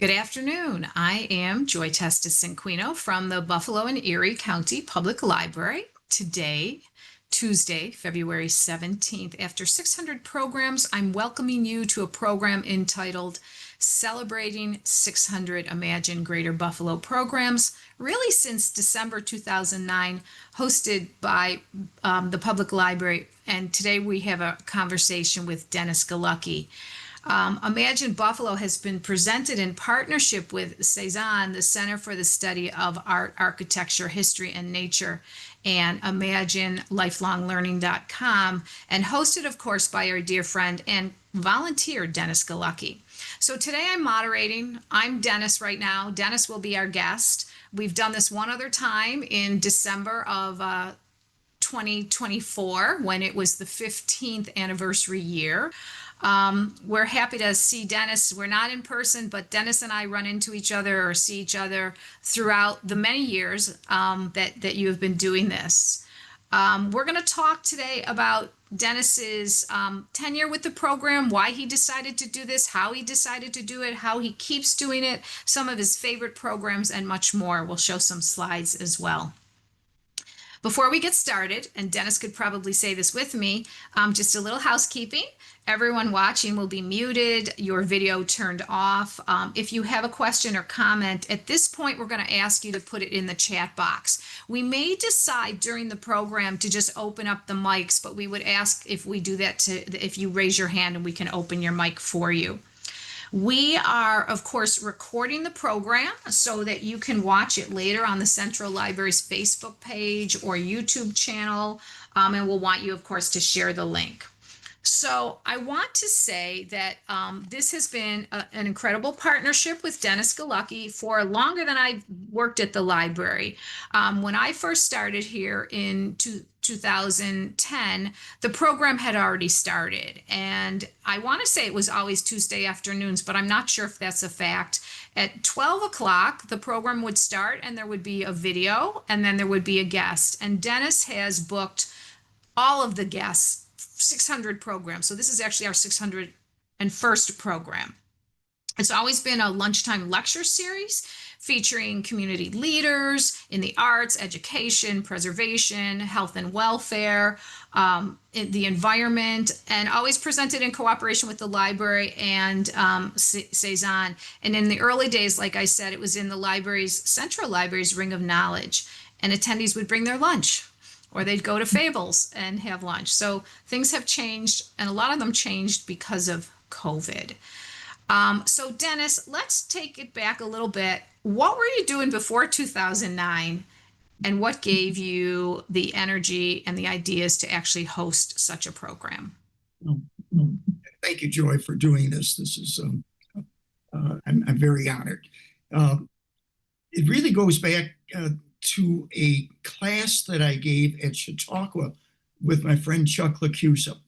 Good afternoon. I am Joy Testis-Cinquino from the Buffalo and Erie County Public Library. Today, Tuesday, February 17th, after 600 programs, I'm welcoming you to a program entitled Celebrating 600 Imagine Greater Buffalo Programs, really since December 2009, hosted by the Public Library. And today we have a conversation with Dennis Galucki. Imagine Buffalo has been presented in partnership with C-SAAHN, the Center for the Study of Art, Architecture, History, and Nature, and ImagineLifelongLearning.com, and hosted, of course, by our dear friend and volunteer, Dennis Galucki. So today I'm moderating. I'm Dennis right now. Dennis will be our guest. We've done this one other time in December of 2024 when it was the 15th anniversary year. We're happy to see Dennis. We're not in person, but Dennis and I run into each other or see each other throughout the many years that you have been doing this. We're going to talk today about Dennis's tenure with the program, why he decided to do this, how he decided to do it, how he keeps doing it, some of his favorite programs, and much more. We'll show some slides as well. Before we get started, and Dennis could probably say this with me, just a little housekeeping. Everyone watching will be muted, your video turned off. If you have a question or comment, at this point, we're going to ask you to put it in the chat box. We may decide during the program to just open up the mics, but we would ask if we do that if you raise your hand and we can open your mic for you. We are, of course, recording the program so that you can watch it later on the Central Library's Facebook page or YouTube channel, and we'll want you, of course, to share the link. So I want to say that this has been an incredible partnership with Dennis Galucki for longer than I've worked at the library. When I first started here in 2010, the program had already started. And I want to say it was always Tuesday afternoons, but I'm not sure if that's a fact. At 12 o'clock, the program would start and there would be a video and then there would be a guest. And Dennis has booked all of the guests, 600 programs. So this is actually our 601st program. It's always been a lunchtime lecture series featuring community leaders in the arts, education, preservation, health and welfare, the environment, and always presented in cooperation with the library and C-SAAHN. And in the early days, like I said, it was in the library's, Central Library's Ring of Knowledge, and attendees would bring their lunch, or they'd go to Fables and have lunch. So things have changed, and a lot of them changed because of COVID. So Dennis, let's take it back a little bit. What were you doing before 2009, and what gave you the energy and the ideas to actually host such a program? Thank you, Joy, for doing this. This is, I'm very honored. It really goes back to a class that I gave at Chautauqua with my friend Chuck LaCusa.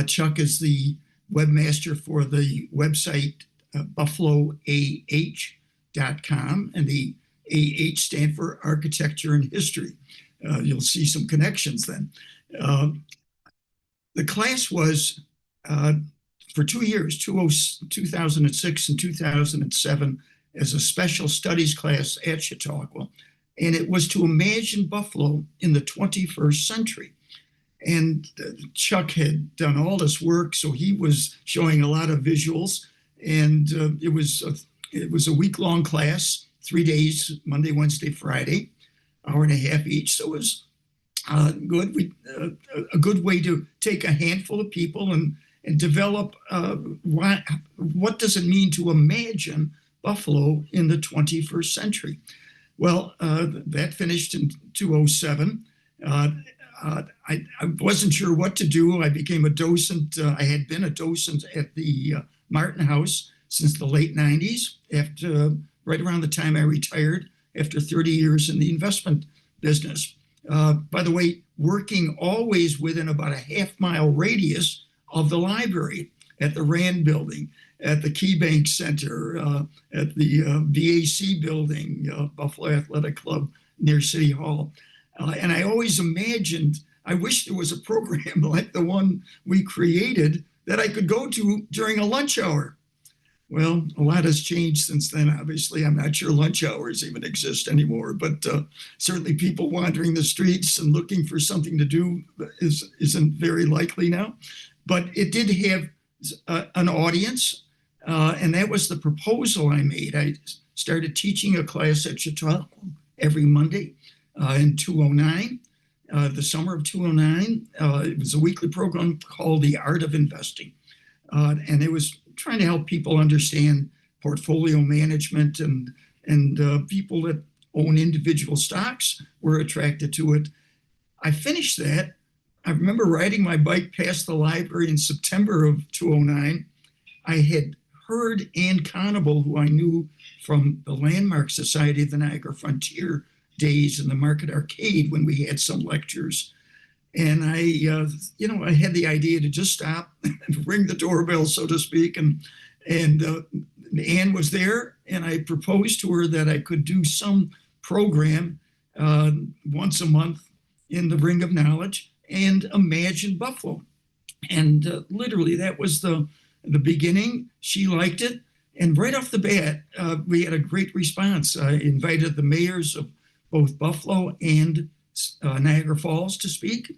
Chuck is the webmaster for the website Buffalo-AH.com, and the AH stand for Architecture and History. You'll see some connections then. The class was for 2 years, 2006 and 2007, as a special studies class at Chautauqua. And it was to imagine Buffalo in the 21st century. And Chuck had done all this work, so he was showing a lot of visuals. And it was a week-long class, 3 days, Monday, Wednesday, Friday, hour and a half each. So it was good. A good way to take a handful of people and develop what does it mean to imagine Buffalo in the 21st century. Well, that finished in 2007. I wasn't sure what to do. I became a docent. I had been a docent at the Martin House since the late 90s, right around the time I retired after 30 years in the investment business. By the way, working always within about a half-mile radius of the library, at the Rand building, at the Key Bank Center, at the VAC building, Buffalo Athletic Club near City Hall. And I always imagined, I wish there was a program like the one we created that I could go to during a lunch hour. Well, a lot has changed since then. Obviously, I'm not sure lunch hours even exist anymore, but certainly people wandering the streets and looking for something to do isn't very likely now. But it did have an audience, and that was the proposal I made. I started teaching a class at Chautauqua every Monday in 2009, the summer of 2009. It was a weekly program called The Art of Investing. And it was trying to help people understand portfolio management, and people that own individual stocks were attracted to it. I finished that. I remember riding my bike past the library in September of 2009. I had heard Ann Conable, who I knew from the Landmark Society of the Niagara Frontier days in the Market Arcade when we had some lectures. And I had the idea to just stop and ring the doorbell, so to speak. And Anne was there, and I proposed to her that I could do some program once a month in the Ring of Knowledge and imagine Buffalo. And literally, that was the beginning. She liked it. And right off the bat, we had a great response. I invited the mayors of both Buffalo and Niagara Falls to speak.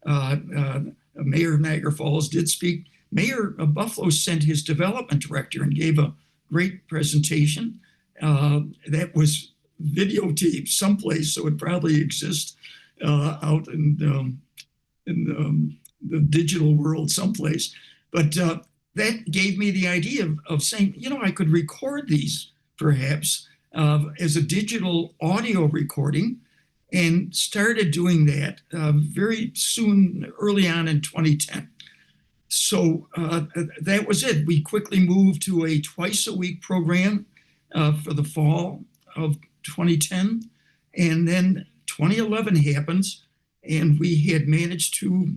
Mayor of Niagara Falls did speak. Mayor of Buffalo sent his development director and gave a great presentation that was videotaped someplace, so it probably exists out in the digital world someplace. But that gave me the idea of saying, I could record these perhaps as a digital audio recording, and started doing that very soon, early on in 2010. So that was it. We quickly moved to a twice-a-week program for the fall of 2010. And then 2011 happens, and we had managed to,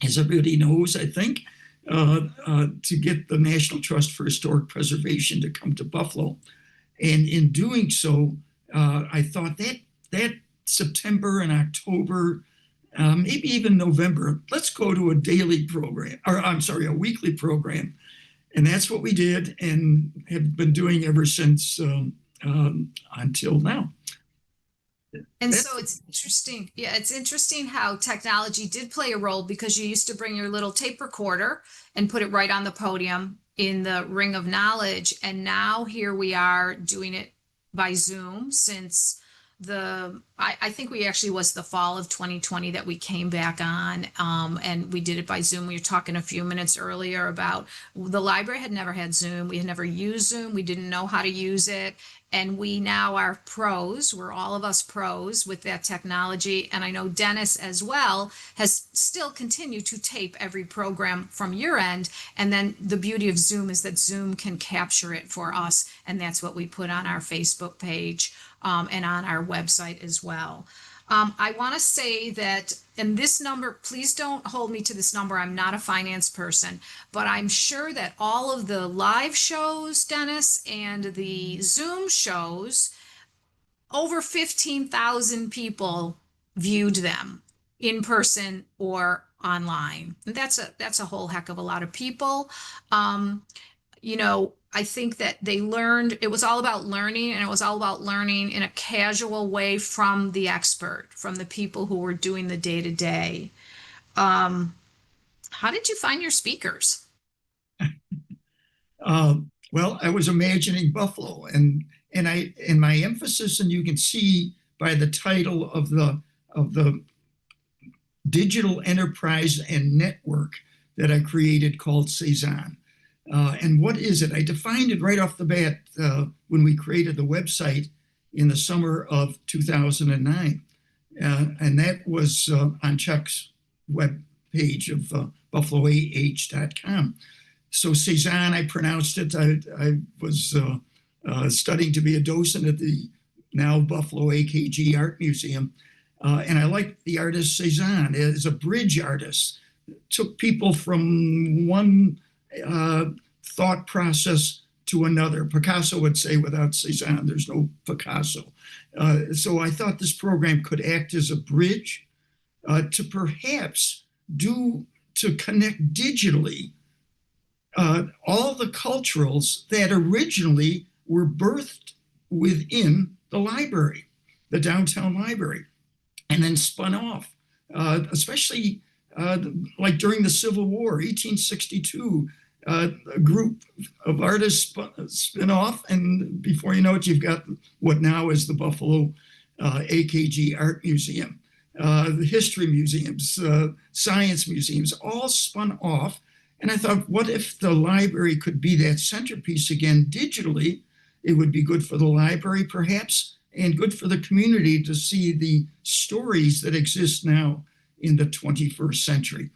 as everybody knows, I think, to get the National Trust for Historic Preservation to come to Buffalo. And in doing so, I thought that September and October, maybe even November, let's go to a daily program, a weekly program. And that's what we did and have been doing ever since until now. And so it's interesting. Yeah, it's interesting how technology did play a role, because you used to bring your little tape recorder and put it right on the podium in the Ring of Knowledge. And now here we are doing it by Zoom since I think we actually was the fall of 2020 that we came back on, and we did it by Zoom. We were talking a few minutes earlier about the library had never had Zoom. We had never used Zoom. We didn't know how to use it. And we now are pros. We're all of us pros with that technology. And I know Dennis as well has still continued to tape every program from your end. And then the beauty of Zoom is that Zoom can capture it for us. And that's what we put on our Facebook page and on our website as well. I want to say that, and this number, please don't hold me to this number. I'm not a finance person, but I'm sure that all of the live shows, Dennis, and the Zoom shows, over 15,000 people viewed them in person or online. And that's a whole heck of a lot of people. I think that they learned, it was all about learning, and it was all about learning in a casual way from the expert, from the people who were doing the day to day. How did you find your speakers? Well, I was imagining Buffalo, and my emphasis, and you can see by the title of the digital enterprise and network that I created called C-SAAHN. And what is it? I defined it right off the bat when we created the website in the summer of 2009. And that was on Chuck's web page of buffaloah.com. So C-SAAHN, I pronounced it. I was studying to be a docent at the now Buffalo AKG Art Museum. And I liked the artist C-SAAHN as a bridge artist. Took people from one thought process to another. Picasso would say, without Cézanne, there's no Picasso. So I thought this program could act as a bridge to perhaps to connect digitally all the culturals that originally were birthed within the library, the downtown library, and then spun off, especially like during the Civil War, 1862. A group of artists spin off, and before you know it, you've got what now is the Buffalo AKG Art Museum, the history museums, science museums, all spun off. And I thought, what if the library could be that centerpiece again digitally? It would be good for the library, perhaps, and good for the community to see the stories that exist now in the 21st century.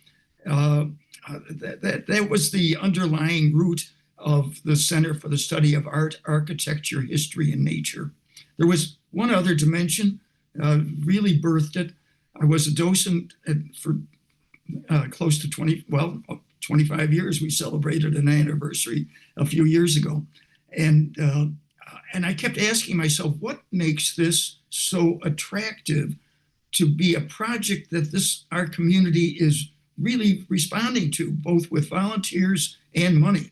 That was the underlying root of the Center for the Study of Art, Architecture, History, and Nature. There was one other dimension, really birthed it. I was a docent for close to 25 years. We celebrated an anniversary a few years ago. And I kept asking myself, what makes this so attractive to be a project that our community is really responding to, both with volunteers and money,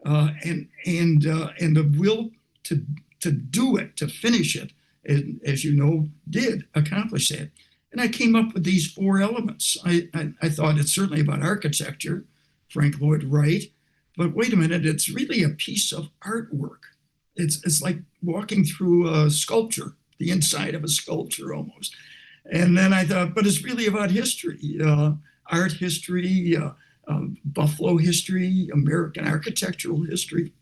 and the will to do it, to finish it, and as you know, did accomplish that. And I came up with these 4 elements. I thought it's certainly about architecture, Frank Lloyd Wright, but wait a minute, it's really a piece of artwork. It's like walking through a sculpture, the inside of a sculpture almost. And then I thought, but it's really about history, art history, Buffalo history, American architectural history.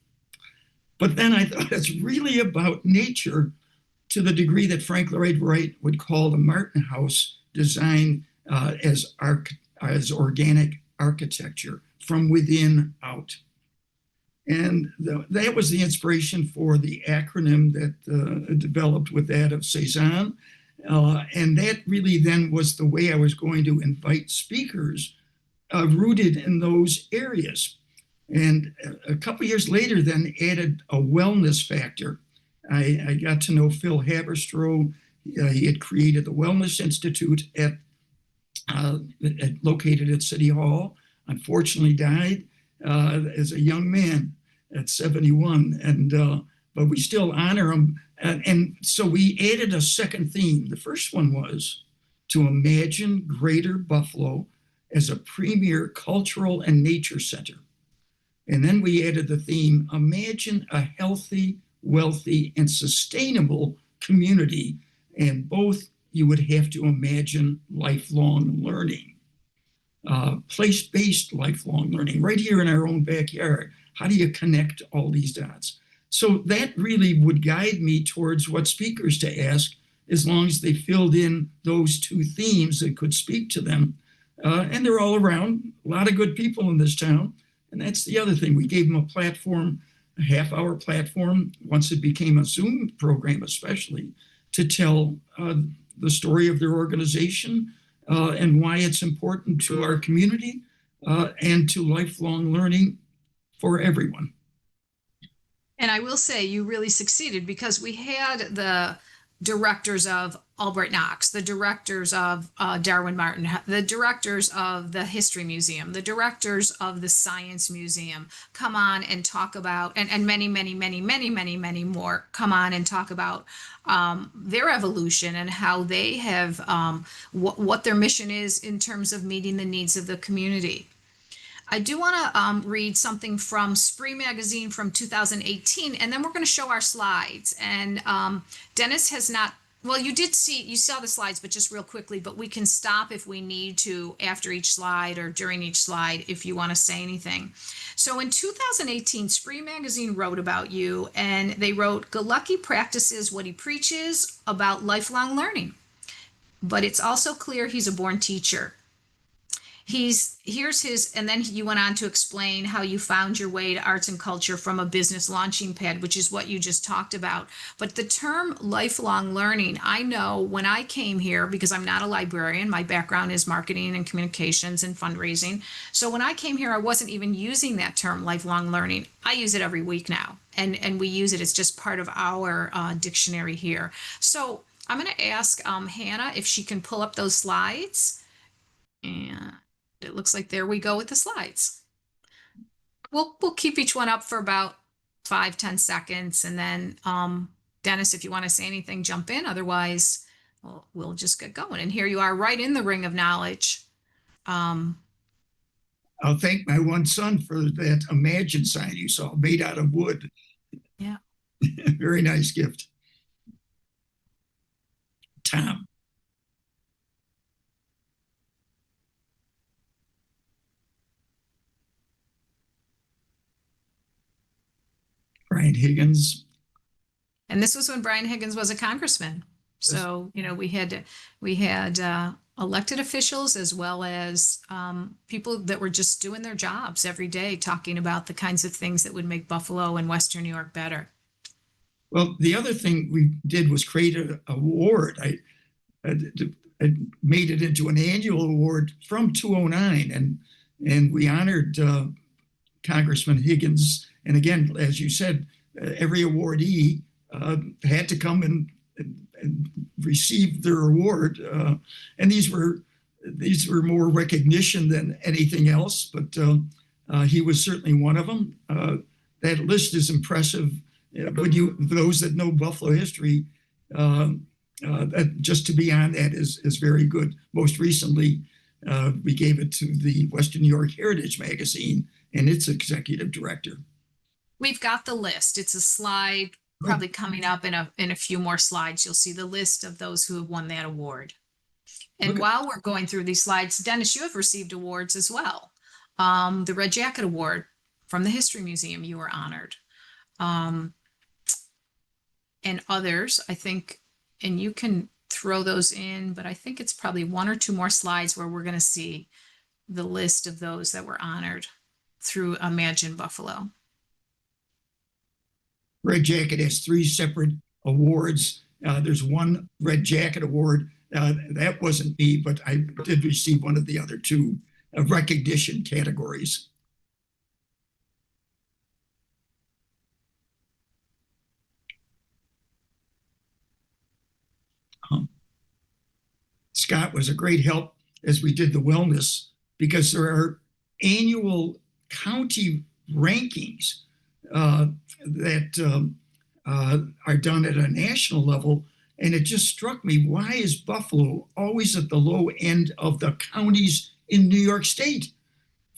But then I thought it's really about nature, to the degree that Frank Lloyd Wright would call the Martin House design as organic architecture, from within out. And that was the inspiration for the acronym that developed with that of C-SAAHN. And that really then was the way I was going to invite speakers rooted in those areas. And a couple years later, then added a wellness factor. I got to know Phil Haberstroh. He had created the Wellness Institute located at City Hall. Unfortunately, died as a young man at 71, but we still honor him. And so we added a second theme. The first one was to imagine Greater Buffalo as a premier cultural and nature center. And then we added the theme, imagine a healthy, wealthy, and sustainable community. And both, you would have to imagine lifelong learning, place-based lifelong learning, right here in our own backyard. How do you connect all these dots? So that really would guide me towards what speakers to ask, as long as they filled in those 2 themes that could speak to them. And they're all around, a lot of good people in this town. And that's the other thing. We gave them a platform, a half-hour platform, once it became a Zoom program especially, to tell the story of their organization and why it's important to our community and to lifelong learning for everyone. And I will say you really succeeded, because we had the directors of Albright Knox, the directors of Darwin Martin, the directors of the History Museum, the directors of the Science Museum come on and talk about, and many, many, many, many, many, many more come on and talk about their evolution and how they have, what their mission is in terms of meeting the needs of the community. I do want to read something from Spree Magazine from 2018, and then we're going to show our slides. And Dennis has not, well, you saw the slides, but just real quickly, but we can stop if we need to after each slide or during each slide if you want to say anything. So in 2018, Spree Magazine wrote about you, and they wrote, Galucki practices what he preaches about lifelong learning, but it's also clear he's a born teacher. And then you went on to explain how you found your way to arts and culture from a business launching pad, which is what you just talked about. But the term lifelong learning, I know when I came here, because I'm not a librarian, my background is marketing and communications and fundraising. So when I came here, I wasn't even using that term lifelong learning. I use it every week now, and we use it. It's just part of our dictionary here. So I'm going to ask Hannah if she can pull up those slides. And it looks like there we go with the slides. we'll keep each one up for about 5-10 seconds, and then Dennis, if you want to say anything, jump in. Otherwise, we'll just get going. And here you are, right in the ring of knowledge. I'll thank my one son for that Imagine sign you saw, made out of wood. Yeah. Very nice gift. Tom. Brian Higgins. And this was when Brian Higgins was a congressman. So, you know, we had elected officials as well as people that were just doing their jobs every day, talking about the kinds of things that would make Buffalo and Western New York better. Well, the other thing we did was create an award. I made it into an annual award from 209, and we honored Congressman Higgins. And again, as you said, every awardee had to come and receive their award, and these were more recognition than anything else. But he was certainly one of them. That list is impressive. When those that know Buffalo history, that just to be on that is very good. Most recently, we gave it to the Western New York Heritage Magazine and its executive director. We've got the list. It's a slide probably coming up in a few more slides. You'll see the list of those who have won that award. And while we're going through these slides, Dennis, you have received awards as well. The Red Jacket Award from the History Museum, you were honored. And others, I think, and you can throw those in, but I think it's probably one or two more slides where we're going to see the list of those that were honored through Imagine Buffalo. Red Jacket has 3 separate awards. There's one Red Jacket Award. That wasn't me, but I did receive one of the other 2 recognition categories. Scott was a great help as we did the wellness, because there are annual county rankings that are done at a national level. And it just struck me, why is Buffalo always at the low end of the counties in New York State?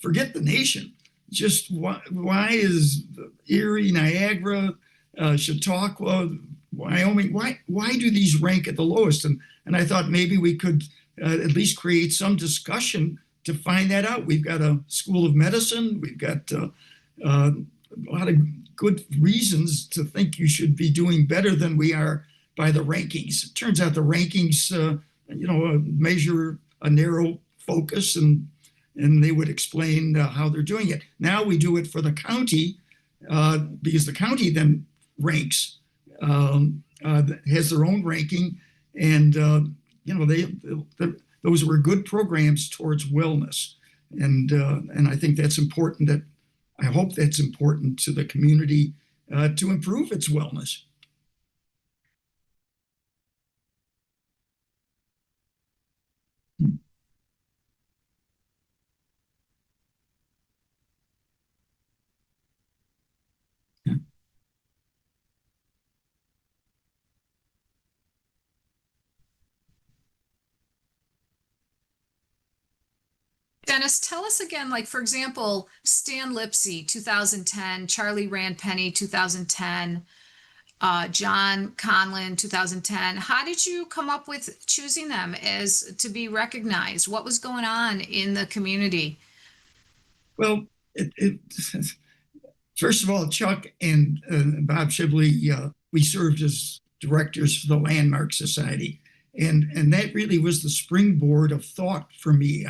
Forget the nation. Just why is Erie, Niagara, Chautauqua, Wyoming, why do these rank at the lowest? And I thought maybe we could at least create some discussion to find that out. We've got a school of medicine. We've got a lot of good reasons to think you should be doing better than we are by the rankings. It turns out the rankings, measure a narrow focus, and they would explain how they're doing it. Now we do it for the county because the county then ranks, has their own ranking, and those were good programs towards wellness, and I think that's important. That I hope that's important to the community to improve its wellness. Dennis, tell us again, like, for example, Stan Lipsey, 2010, Charlie Rand-Penny, 2010, John Conlon, 2010. How did you come up with choosing them as to be recognized? What was going on in the community? Well, first of all, Chuck and Bob Shibley, we served as directors for the Landmark Society. And that really was the springboard of thought for me.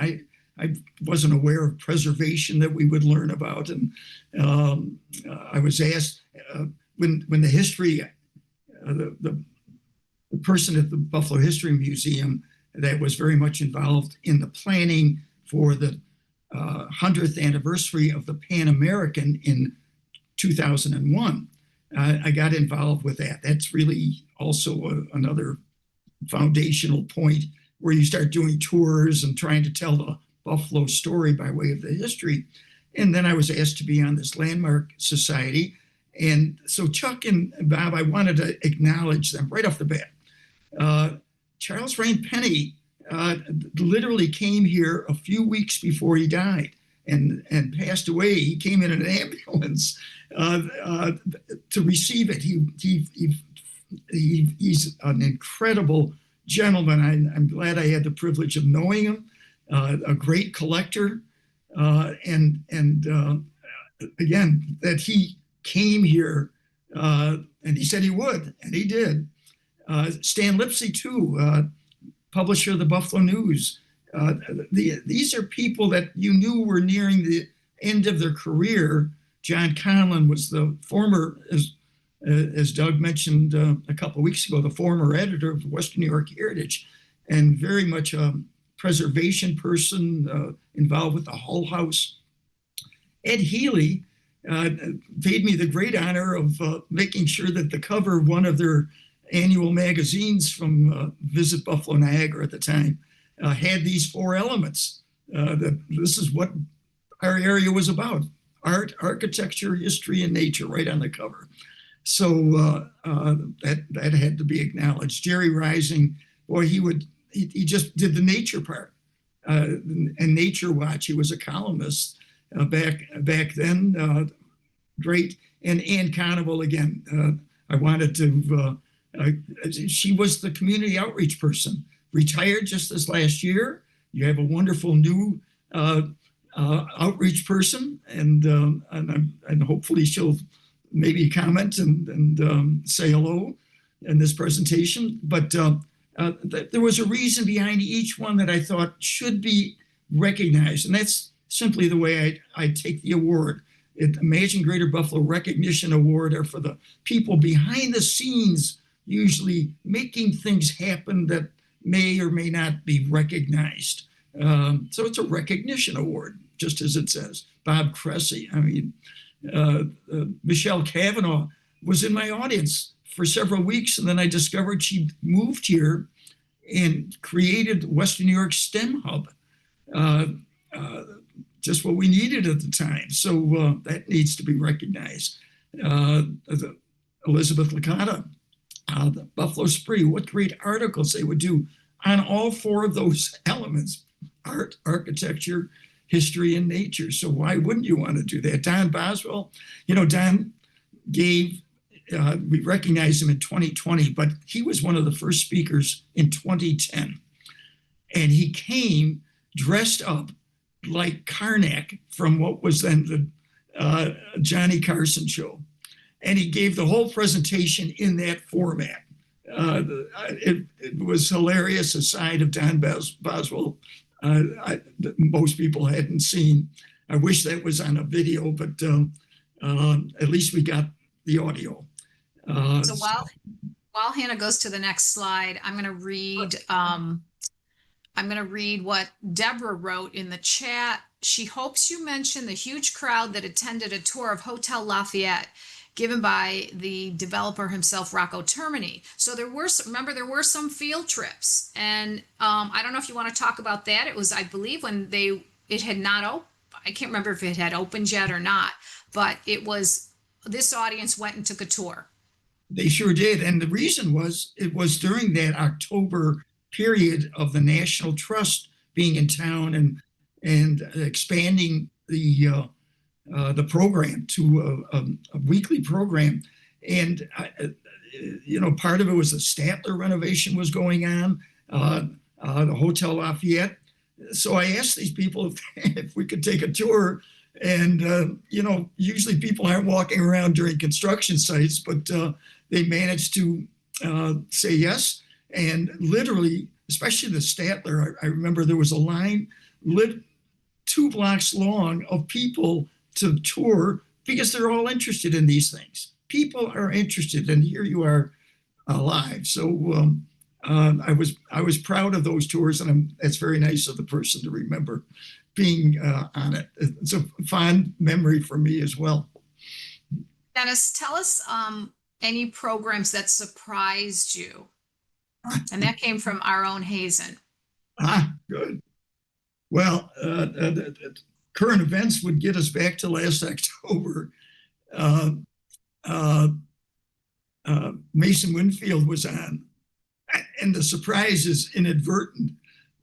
I wasn't aware of preservation that we would learn about. And I was asked when the history, the person at the Buffalo History Museum that was very much involved in the planning for the 100th anniversary of the Pan American in 2001. I got involved with that. That's really also another foundational point where you start doing tours and trying to tell the Buffalo story by way of the history. And then I was asked to be on this landmark society. And so Chuck and Bob, I wanted to acknowledge them right off the bat. Charles Rain Penny literally came here a few weeks before he died and passed away. He came in an ambulance to receive it. He's an incredible gentleman. I'm glad I had the privilege of knowing him. A great collector, and again, that he came here and he said he would, and he did. Stan Lipsey too, publisher of the Buffalo News. These are people that you knew were nearing the end of their career. John Conlon was the former, as Doug mentioned a couple of weeks ago, the former editor of Western New York Heritage, and very much a preservation person involved with the Hull House. Ed Healy paid me the great honor of making sure that the cover of one of their annual magazines from Visit Buffalo Niagara at the time had these 4 elements. That this is what our area was about: art, architecture, history, and nature, right on the cover. So that had to be acknowledged. Jerry Rising, boy, he just did the nature part and Nature Watch. He was a columnist back then. Great. And Ann Conable, again, I wanted to, she was the community outreach person, retired just this last year. You have a wonderful new outreach person, and hopefully she'll maybe comment and say hello in this presentation. But there was a reason behind each one that I thought should be recognized, and that's simply the way I take the award. Imagine Greater Buffalo Recognition Award are for the people behind the scenes, usually making things happen that may or may not be recognized. So it's a recognition award, just as it says. Bob Cressy, I mean, Michelle Cavanaugh was in my audience for several weeks, and then I discovered she moved here and created Western New York STEM Hub. Just what we needed at the time. So that needs to be recognized. Elizabeth Licata, the Buffalo Spree, what great articles they would do on all 4 of those elements: art, architecture, history, and nature. So why wouldn't you want to do that? Don Boswell, Don gave, we recognized him in 2020, but he was one of the first speakers in 2010. And he came dressed up like Karnak from what was then the Johnny Carson show. And he gave the whole presentation in that format. It was hilarious, a side of Don Boswell most people hadn't seen. I wish that was on a video, but at least we got the audio. So while Hannah goes to the next slide, I'm going to read what Deborah wrote in the chat. She hopes you mention the huge crowd that attended a tour of Hotel Lafayette given by the developer himself, Rocco Termini. So there were some field trips, and I don't know if you want to talk about that. It was, I believe, when it had not opened. I can't remember if it had opened yet or not, but this audience went and took a tour. They sure did, and the reason was it was during that October period of the National Trust being in town and expanding the program to a weekly program. And, part of it was the Statler renovation was going on, the Hotel Lafayette. So I asked these people if we could take a tour. And, usually people aren't walking around during construction sites, but they managed to say yes. And literally, especially the Statler, I remember there was a line lit 2 blocks long of people to tour because they're all interested in these things. People are interested, and here you are alive. So I was proud of those tours, and it's very nice of the person to remember being on it. It's a fond memory for me as well. Dennis, tell us any programs that surprised you. And that came from our own Hazen. Good. Well, current events would get us back to last October. Uh, uh, Mason Winfield was on, and the surprise is inadvertent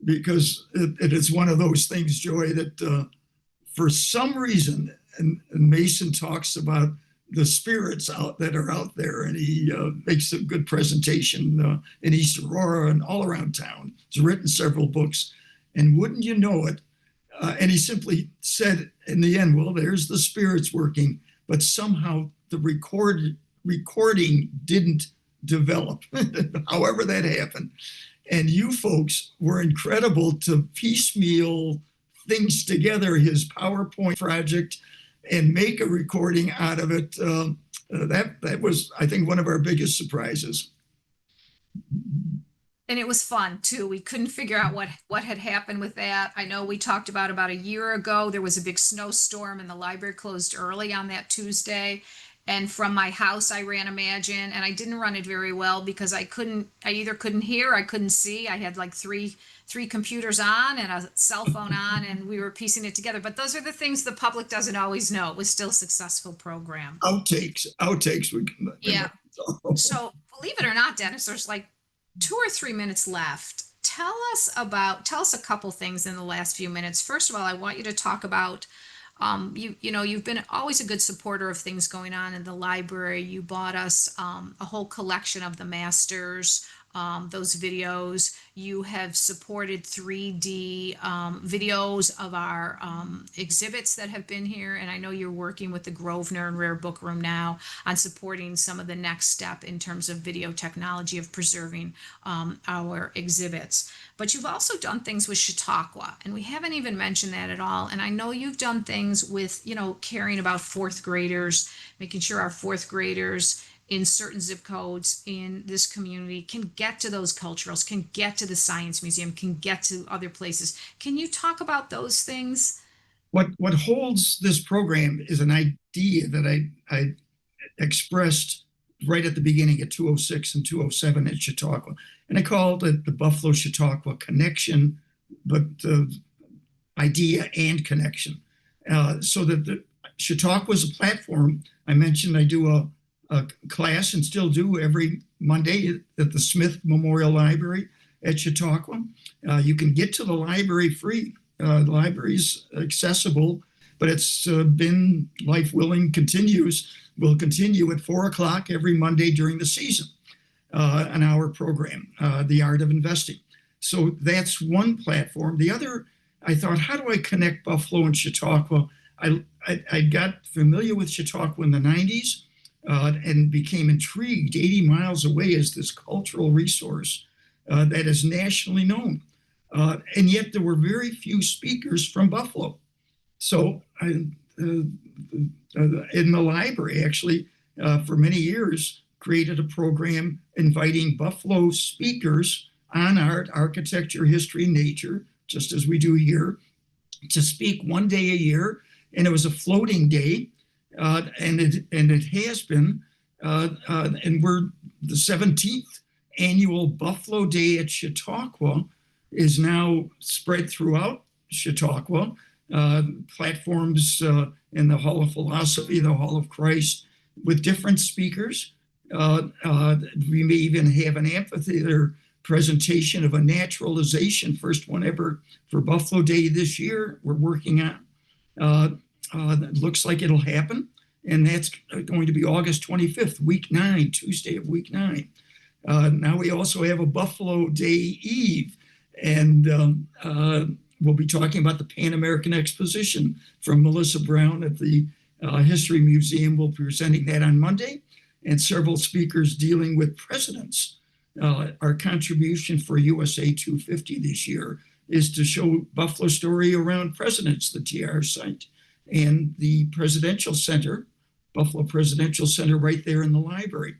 because it is one of those things, Joy, that for some reason, and Mason talks about the spirits that are out there, and he makes a good presentation in East Aurora and all around town. He's written several books, and wouldn't you know it, and he simply said in the end, well, there's the spirits working, but somehow the recording didn't develop, however that happened. And you folks were incredible to piecemeal things together, his PowerPoint project, and make a recording out of it. That was, I think, one of our biggest surprises. And it was fun too. We couldn't figure out what had happened with that. I know we talked about a year ago, there was a big snowstorm and the library closed early on that Tuesday. And from my house, I ran Imagine, and I didn't run it very well because I either couldn't hear, I couldn't see. I had like three computers on and a cell phone on, and we were piecing it together. But those are the things the public doesn't always know. It was still a successful program. Outtakes. Yeah. So believe it or not, Dennis, there's like 2 or 3 minutes left. Tell us a couple things in the last few minutes. First of all, I want you to talk about you've been always a good supporter of things going on in the library. You bought us a whole collection of the masters, those videos. You have supported 3D videos of our exhibits that have been here. And I know you're working with the Grosvenor and Rare Book Room now on supporting some of the next step in terms of video technology of preserving our exhibits. But you've also done things with Chautauqua, and we haven't even mentioned that at all. And I know you've done things with, caring about fourth graders, making sure our fourth graders in certain zip codes in this community can get to those culturals, can get to the Science Museum, can get to other places. Can you talk about those things? What holds this program is an idea that I expressed right at the beginning at 206 and 207 at Chautauqua. And I called it the Buffalo-Chautauqua connection, but idea and connection. So that the Chautauqua is a platform. I mentioned I do a class and still do every Monday at the Smith Memorial Library at Chautauqua. You can get to the library free. The library's accessible, but it's been life willing, will continue at 4:00 every Monday during the season, an hour program, The Art of Investing. So that's one platform. The other, I thought, how do I connect Buffalo and Chautauqua? I got familiar with Chautauqua in the 90s and became intrigued 80 miles away as this cultural resource that is nationally known. And yet there were very few speakers from Buffalo. So in the library, actually, for many years, created a program inviting Buffalo speakers on art, architecture, history, nature, just as we do here, to speak one day a year. And it was a floating day, and it has been, and we're the 17th annual Buffalo Day at Chautauqua is now spread throughout Chautauqua. Platforms in the Hall of Philosophy, the Hall of Christ, with different speakers. We may even have an amphitheater presentation of a naturalization, first one ever for Buffalo Day this year, we're working on. It looks like it'll happen, and that's going to be August 25th, week 9, Tuesday of week 9. Now we also have a Buffalo Day Eve, and we'll be talking about the Pan American Exposition from Melissa Brown at the History Museum. We'll be presenting that on Monday, and several speakers dealing with presidents. Our contribution for USA 250 this year is to show Buffalo story around presidents, the TR site, and the Presidential Center, Buffalo Presidential Center right there in the library.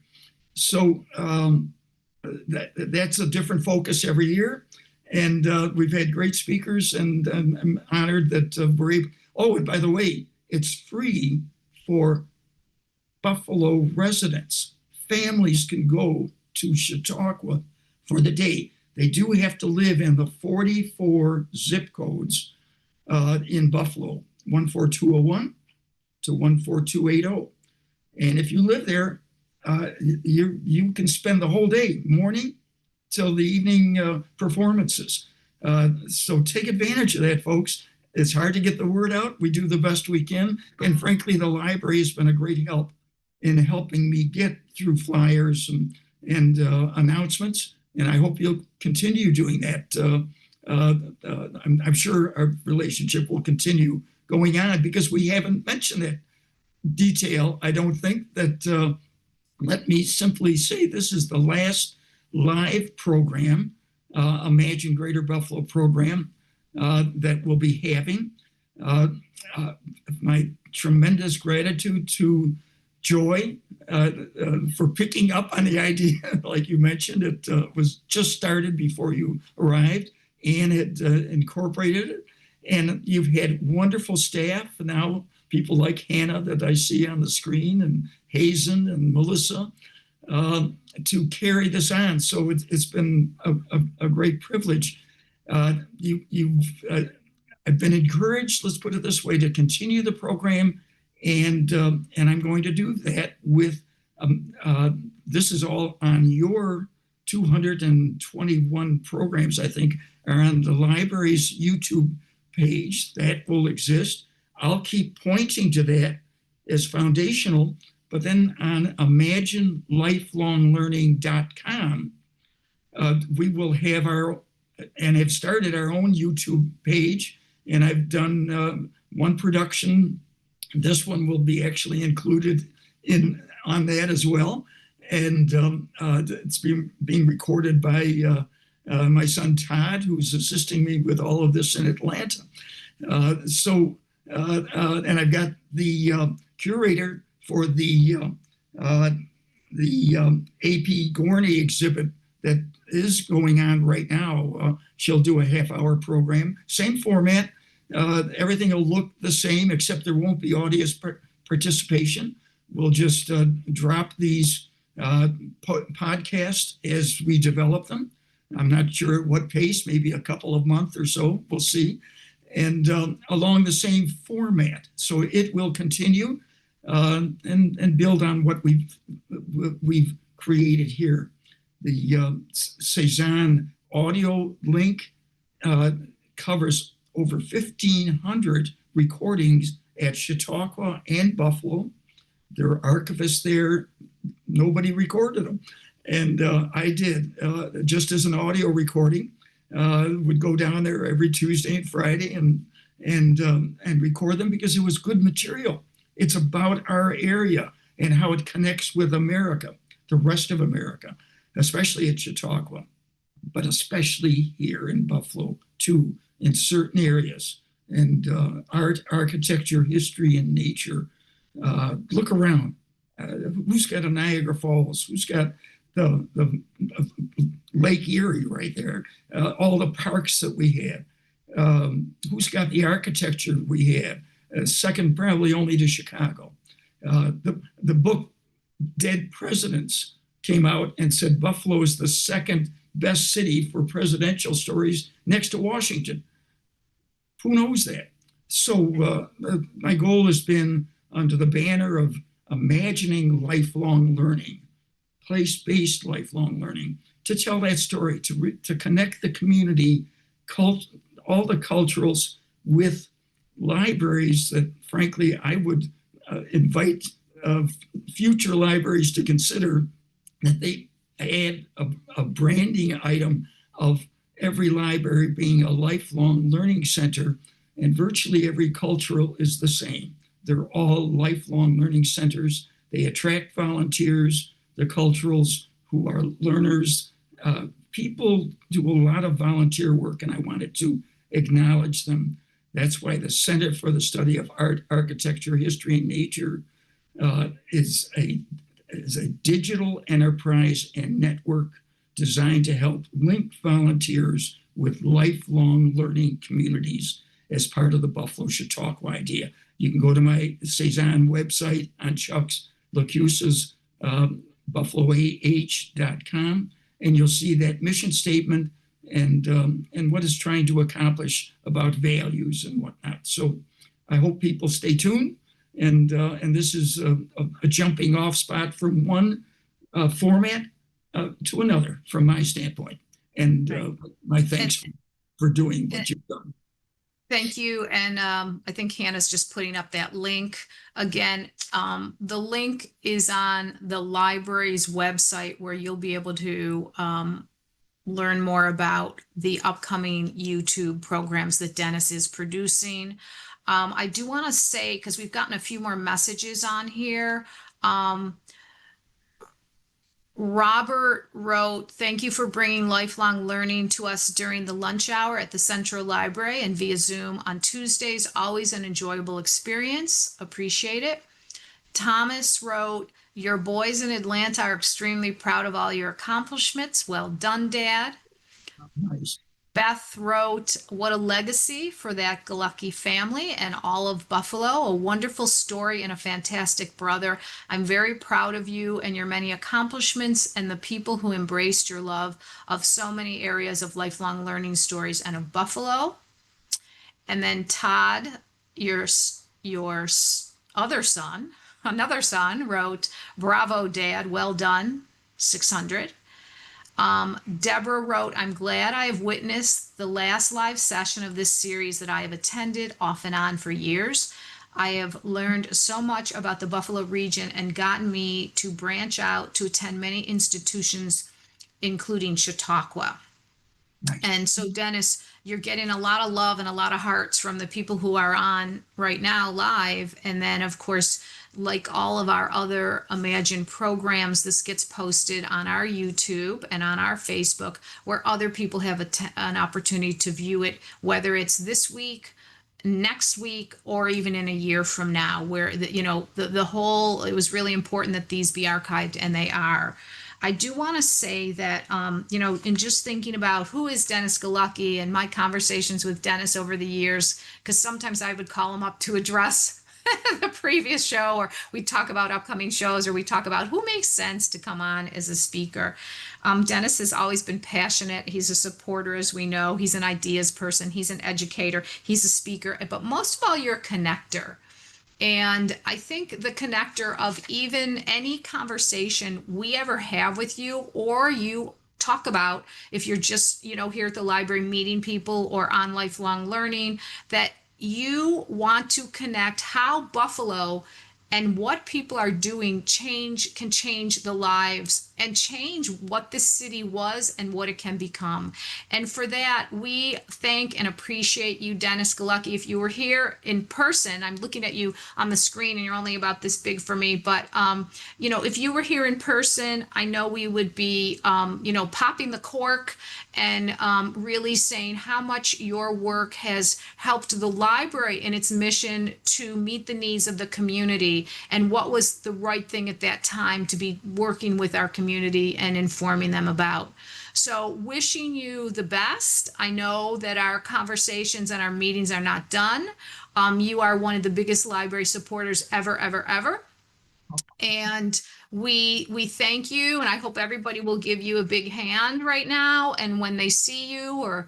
So that's a different focus every year. And we've had great speakers, and I'm honored that we're able. Oh, and by the way, it's free for Buffalo residents. Families can go to Chautauqua for the day. They do have to live in the 44 zip codes in Buffalo. 14201 to 14280. And if you live there, you can spend the whole day, morning till the evening performances. So take advantage of that, folks. It's hard to get the word out. We do the best we can. And frankly, the library has been a great help in helping me get through flyers and announcements. And I hope you'll continue doing that. I'm sure our relationship will continue going on because we haven't mentioned that detail. I don't think that, let me simply say this is the last live program, Imagine Greater Buffalo program that we'll be having. My tremendous gratitude to Joy for picking up on the idea. Like you mentioned, it was just started before you arrived and had incorporated it. And you've had wonderful staff now, people like Hannah that I see on the screen, and Hazen and Melissa, to carry this on. So it's been a great privilege. I've been encouraged, let's put it this way, to continue the program, and I'm going to do that with, this is all on your 221 programs, I think, are on the library's YouTube page. That will exist. I'll keep pointing to that as foundational, but then on imaginelifelonglearning.com, we will have and have started our own YouTube page, and I've done one production. This one will be actually included on that as well, and it's being recorded by my son Todd, who's assisting me with all of this in Atlanta. And I've got the curator for the AP Gorney exhibit that is going on right now. She'll do a half-hour program, same format. Everything will look the same, except there won't be audience participation. We'll just drop these podcasts as we develop them. I'm not sure at what pace, maybe a couple of months or so, we'll see. And along the same format. So it will continue and build on what we've created here. The C-SAAHN audio link covers over 1,500 recordings at Chautauqua and Buffalo. There are archivists there. Nobody recorded them. And I did, just as an audio recording. Would go down there every Tuesday and Friday and record them because it was good material. It's about our area and how it connects with America, the rest of America, especially at Chautauqua, but especially here in Buffalo too, in certain areas. And art, architecture, history, and nature. Look around. Who's got a Niagara Falls? Who's got the Lake Erie right there? All the parks that we had. Who's got the architecture we had? Second probably only to Chicago. The book Dead Presidents came out and said Buffalo is the second best city for presidential stories next to Washington. Who knows that? So my goal has been under the banner of imagining lifelong learning, place-based lifelong learning, to tell that story, to connect the community, all the culturals with libraries that, frankly, I would invite future libraries to consider that they add a branding item of every library being a lifelong learning center, and virtually every cultural is the same. They're all lifelong learning centers. They attract volunteers, the culturals who are learners. People do a lot of volunteer work, and I wanted to acknowledge them. That's why the Center for the Study of Art, Architecture, History, and Nature is a digital enterprise and network designed to help link volunteers with lifelong learning communities as part of the Buffalo-Chautauqua idea. You can go to my C-SAAHN website on Chuck's Lacusa's buffaloah.com, and you'll see that mission statement and what it's trying to accomplish about values and whatnot. So I hope people stay tuned. And this is a jumping off spot from one format to another from my standpoint. And my thanks for doing what you've done. Thank you. And I think Hannah's just putting up that link. Again, the link is on the library's website where you'll be able to learn more about the upcoming YouTube programs that Dennis is producing. I do want to say, because we've gotten a few more messages on here. Robert wrote, "Thank you for bringing lifelong learning to us during the lunch hour at the Central Library and via Zoom on Tuesdays. Always an enjoyable experience. Appreciate it." Thomas wrote, "Your boys in Atlanta are extremely proud of all your accomplishments. Well done, Dad." Nice. Beth wrote, "What a legacy for that Galucki family and all of Buffalo. A wonderful story and a fantastic brother. I'm very proud of you and your many accomplishments and the people who embraced your love of so many areas of lifelong learning stories and of Buffalo." And then Todd, your other son, another son, wrote, "Bravo, Dad. Well done. 600. Deborah wrote, "I'm glad I have witnessed the last live session of this series that I have attended off and on for years. I have learned so much about the Buffalo region and gotten me to branch out to attend many institutions, including Chautauqua." Nice. And so, Dennis, you're getting a lot of love and a lot of hearts from the people who are on right now live. And then, of course, like all of our other Imagine programs, this gets posted on our YouTube and on our Facebook, where other people have an opportunity to view it, whether it's this week, next week, or even in a year from now, where the whole, it was really important that these be archived, and they are. I do want to say that, in just thinking about who is Dennis Galucki and my conversations with Dennis over the years, because sometimes I would call him up to address the previous show, or we talk about upcoming shows, or we talk about who makes sense to come on as a speaker. Dennis has always been passionate. He's a supporter, as we know. He's an ideas person. He's an educator. He's a speaker. But most of all, you're a connector. And I think the connector of even any conversation we ever have with you, or you talk about, if you're just, here at the library meeting people or on lifelong learning, that you want to connect how Buffalo and what people are doing can change the lives and change what this city was and what it can become. And for that, we thank and appreciate you, Dennis Galucki. If you were here in person, I'm looking at you on the screen and you're only about this big for me, but if you were here in person, I know we would be popping the cork and really saying how much your work has helped the library in its mission to meet the needs of the community, and what was the right thing at that time to be working with our community and informing them about. So wishing you the best. I know that our conversations and our meetings are not done. You are one of the biggest library supporters ever, ever, ever. And we thank you, and I hope everybody will give you a big hand right now. And when they see you, or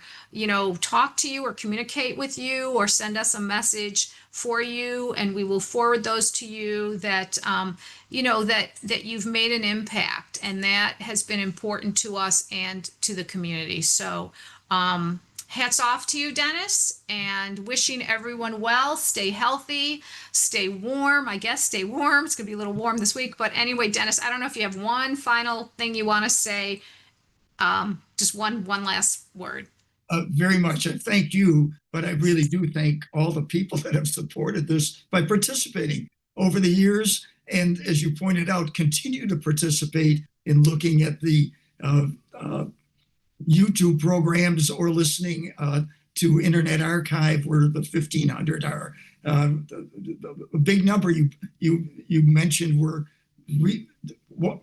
talk to you, or communicate with you, or send us a message for you, and we will forward those to you, that that you've made an impact, and that has been important to us and to the community. So hats off to you, Dennis, and wishing everyone well. Stay healthy, stay warm. I guess stay warm. It's going to be a little warm this week. But anyway, Dennis, I don't know if you have one final thing you want to say. Just one last word. Very much. I thank you, but I really do thank all the people that have supported this by participating over the years. And as you pointed out, continue to participate in looking at the YouTube programs or listening to Internet Archive, where the 1,500 are. A big number you mentioned were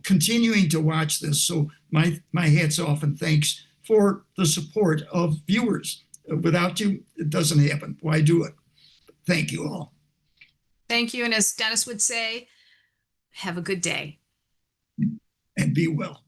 continuing to watch this. So my hats off and thanks for the support of viewers. Without you, it doesn't happen. Why do it? Thank you all. Thank you. And as Dennis would say, have a good day. And be well.